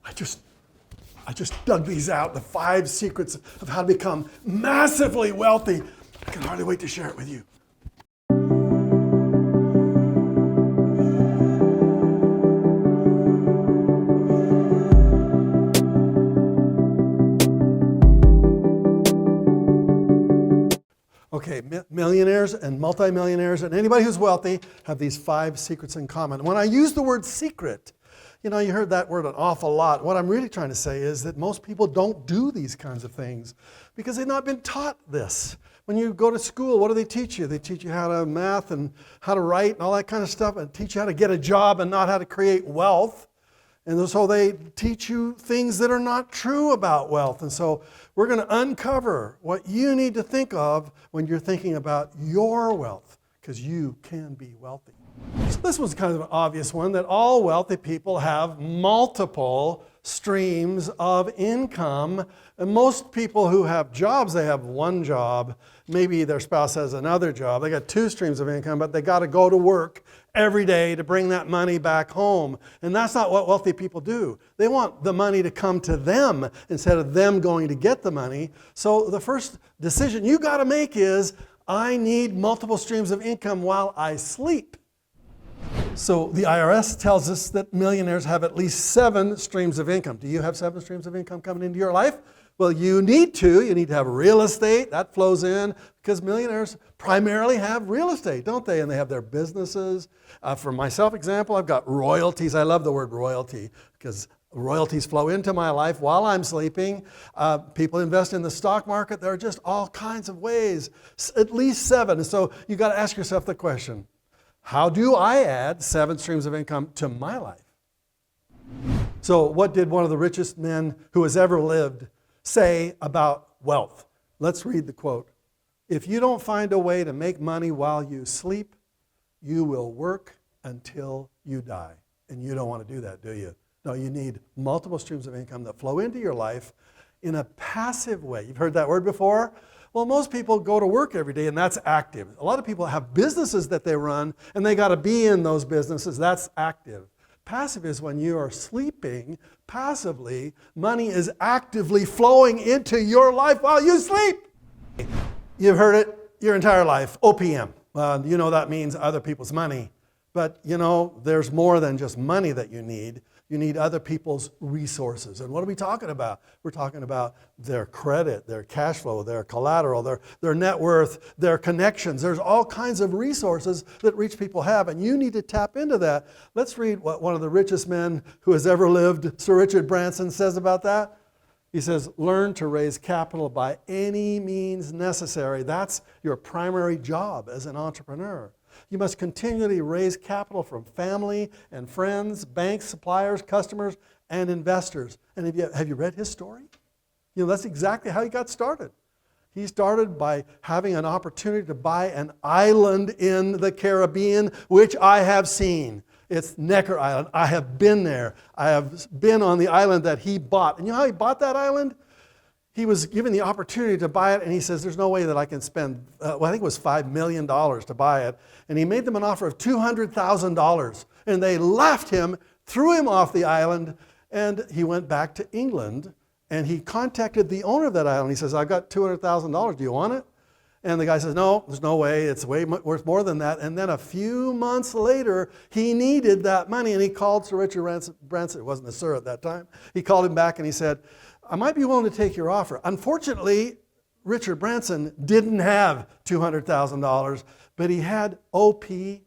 I just dug these out, the 5 secrets of how to become massively wealthy. I can hardly wait to share it with you. Okay, millionaires and multimillionaires and anybody who's wealthy have these 5 secrets in common. When I use the word secret, you heard that word an awful lot. What I'm really trying to say is that most people don't do these kinds of things because they've not been taught this. When you go to school, what do they teach you? They teach you how to math and how to write and all that kind of stuff, and teach you how to get a job and not how to create wealth. And so they teach you things that are not true about wealth. And so we're going to uncover what you need to think of when you're thinking about your wealth, because you can be wealthy. So this one's kind of an obvious one, that all wealthy people have multiple streams of income. And most people who have jobs, they have one job. Maybe their spouse has another job. They got 2 streams of income, but they got to go to work every day to bring that money back home. And that's not what wealthy people do. They want the money to come to them instead of them going to get the money. So the first decision you got to make is, I need multiple streams of income while I sleep. So the IRS tells us that millionaires have at least 7 streams of income. Do you have 7 streams of income coming into your life? Well, you need to. You need to have real estate. That flows in because millionaires primarily have real estate, don't they? And they have their businesses. For myself, example, I've got royalties. I love the word royalty because royalties flow into my life while I'm sleeping. People invest in the stock market. There are just all kinds of ways, at least 7. And so you got to ask yourself the question, how do I add 7 streams of income to my life? So what did one of the richest men who has ever lived say about wealth? Let's read the quote. If you don't find a way to make money while you sleep, you will work until you die. And you don't want to do that, do you? No, you need multiple streams of income that flow into your life in a passive way. You've heard that word before? Well, most people go to work every day, and that's active. A lot of people have businesses that they run, and they got to be in those businesses. That's active. Passive is when you are sleeping passively. Money is actively flowing into your life while you sleep. You've heard it your entire life, OPM. That means other people's money. But, there's more than just money that you need. You need other people's resources. And what are we talking about? We're talking about their credit, their cash flow, their collateral, their net worth, their connections. There's all kinds of resources that rich people have, and you need to tap into that. Let's read what one of the richest men who has ever lived, Sir Richard Branson, says about that. He says, learn to raise capital by any means necessary. That's your primary job as an entrepreneur. You must continually raise capital from family and friends, banks, suppliers, customers, and investors. And have you read his story? That's exactly how he got started. He started by having an opportunity to buy an island in the Caribbean, which I have seen. It's Necker Island. I have been there. I have been on the island that he bought. And you know how he bought that island? He was given the opportunity to buy it, and he says, there's no way that I can spend, I think it was $5 million to buy it. And he made them an offer of $200,000. And they left him, threw him off the island, and he went back to England. And he contacted the owner of that island. He says, I've got $200,000. Do you want it? And the guy says, no, there's no way. It's way worth more than that. And then a few months later, he needed that money, and he called Sir Richard Branson. It wasn't a sir at that time. He called him back, and he said, I might be willing to take your offer. Unfortunately, Richard Branson didn't have $200,000, but he had OPR.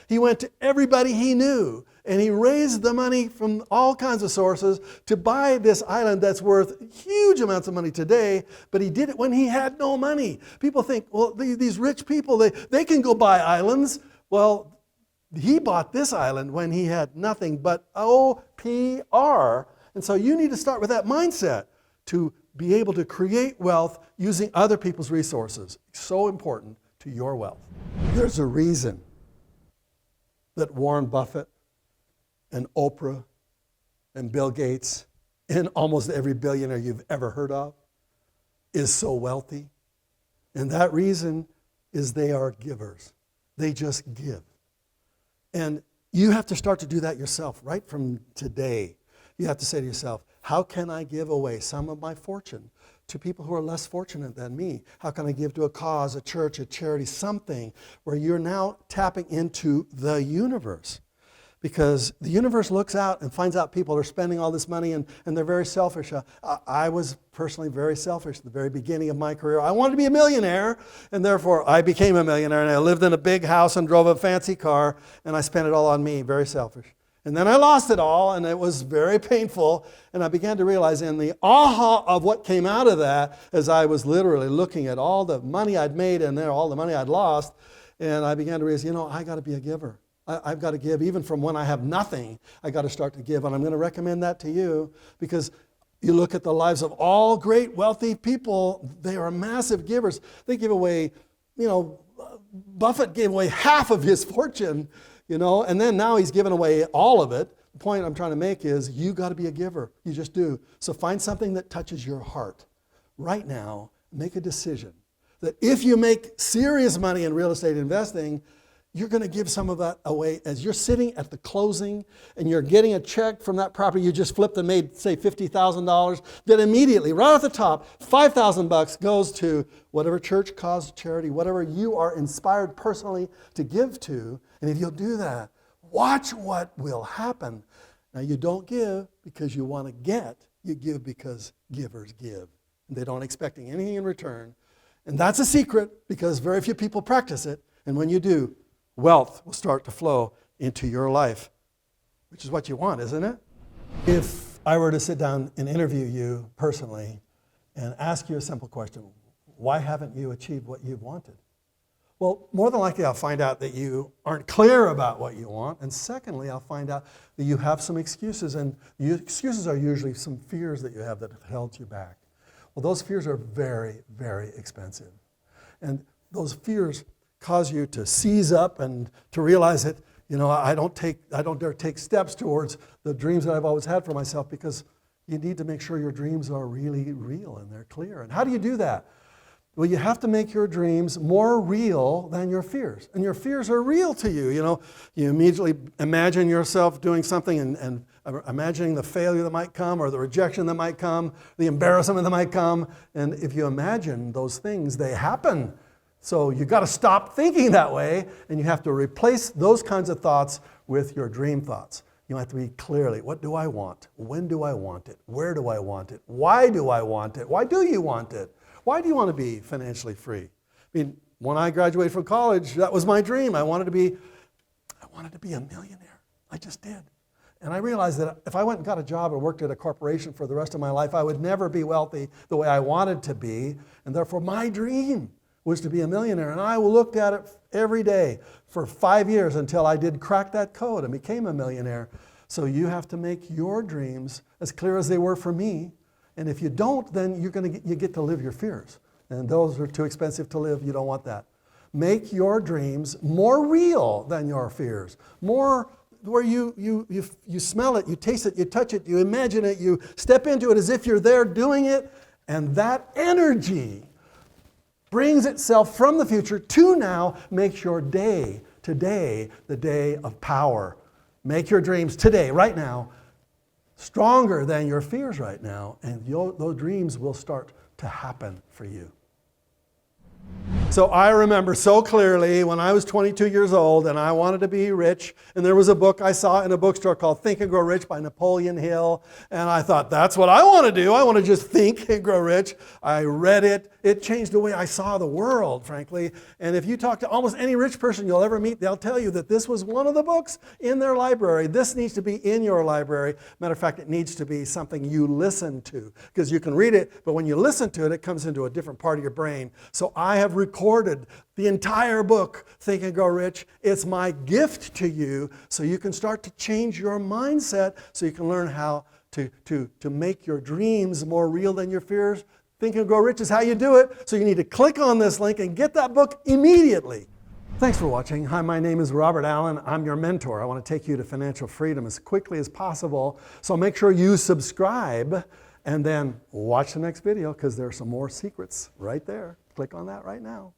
He went to everybody he knew, and he raised the money from all kinds of sources to buy this island that's worth huge amounts of money today, but he did it when he had no money. People think, well, these rich people, they can go buy islands. Well, he bought this island when he had nothing but OPR. And so you need to start with that mindset to be able to create wealth using other people's resources. So important to your wealth. There's a reason that Warren Buffett and Oprah and Bill Gates and almost every billionaire you've ever heard of is so wealthy. And that reason is they are givers. They just give. And you have to start to do that yourself right from today. You have to say to yourself, how can I give away some of my fortune to people who are less fortunate than me? How can I give to a cause, a church, a charity, something where you're now tapping into the universe? Because the universe looks out and finds out people are spending all this money and they're very selfish. I was personally very selfish at the very beginning of my career. I wanted to be a millionaire, and therefore I became a millionaire, and I lived in a big house and drove a fancy car, and I spent it all on me, very selfish. And then I lost it all, and it was very painful, and I began to realize in the aha of what came out of that, as I was literally looking at all the money I'd made and then all the money I'd lost, and I began to realize, I got to be a giver. I've got to give even from when I have nothing. I got to start to give, and I'm going to recommend that to you because you look at the lives of all great wealthy people. They are massive givers. They give away, Buffett gave away half of his fortune, and then now he's given away all of it. The point I'm trying to make is you got to be a giver. You just do. So find something that touches your heart. Right now, make a decision that if you make serious money in real estate investing, you're going to give some of that away as you're sitting at the closing and you're getting a check from that property you just flipped and made, say, $50,000. Then immediately, right off the top, $5,000 goes to whatever church, cause, charity, whatever you are inspired personally to give to. And if you'll do that, watch what will happen. Now, you don't give because you want to get. You give because givers give. They don't expect anything in return. And that's a secret because very few people practice it. And when you do, wealth will start to flow into your life, which is what you want, isn't it? If I were to sit down and interview you personally and ask you a simple question, why haven't you achieved what you've wanted? Well, more than likely I'll find out that you aren't clear about what you want. And secondly, I'll find out that you have some excuses. And the excuses are usually some fears that you have that have held you back. Well, those fears are very, very expensive. And those fears cause you to seize up and to realize that, I don't dare take steps towards the dreams that I've always had for myself, because you need to make sure your dreams are really real and they're clear. And how do you do that? Well, you have to make your dreams more real than your fears. And your fears are real to you. You immediately imagine yourself doing something and imagining the failure that might come or the rejection that might come, the embarrassment that might come. And if you imagine those things, they happen. So you've got to stop thinking that way, and you have to replace those kinds of thoughts with your dream thoughts. You have to be clearly, what do I want? When do I want it? Where do I want it? Why do I want it? Why do you want it? Why do you want to be financially free? When I graduated from college, that was my dream. I wanted to be a millionaire. I just did. And I realized that if I went and got a job and worked at a corporation for the rest of my life, I would never be wealthy the way I wanted to be, and therefore my dream was to be a millionaire. And I looked at it every day for 5 years until I did crack that code and became a millionaire. So you have to make your dreams as clear as they were for me. And if you don't, then you get to live your fears. And those are too expensive to live. You don't want that. Make your dreams more real than your fears. More where you smell it, you taste it, you touch it, you imagine it, you step into it as if you're there doing it. And that energy brings itself from the future to now, makes your day, today, the day of power. Make your dreams today, right now, stronger than your fears right now, and those dreams will start to happen for you. So I remember so clearly when I was 22 years old and I wanted to be rich, and there was a book I saw in a bookstore called Think and Grow Rich by Napoleon Hill, and I thought, that's what I want to do. I want to just think and grow rich. I read it. It changed the way I saw the world, frankly. And if you talk to almost any rich person you'll ever meet, they'll tell you that this was one of the books in their library. This needs to be in your library. Matter of fact, it needs to be something you listen to, because you can read it, but when you listen to it, it comes into a different part of your brain. So I have recorded the entire book, Think and Grow Rich. It's my gift to you so you can start to change your mindset, so you can learn how to make your dreams more real than your fears. Think and Grow Rich is how you do it. So you need to click on this link and get that book immediately. Thanks for watching. Hi, my name is Robert Allen. I'm your mentor. I want to take you to financial freedom as quickly as possible. So make sure you subscribe and then watch the next video, because there are some more secrets right there. Click on that right now.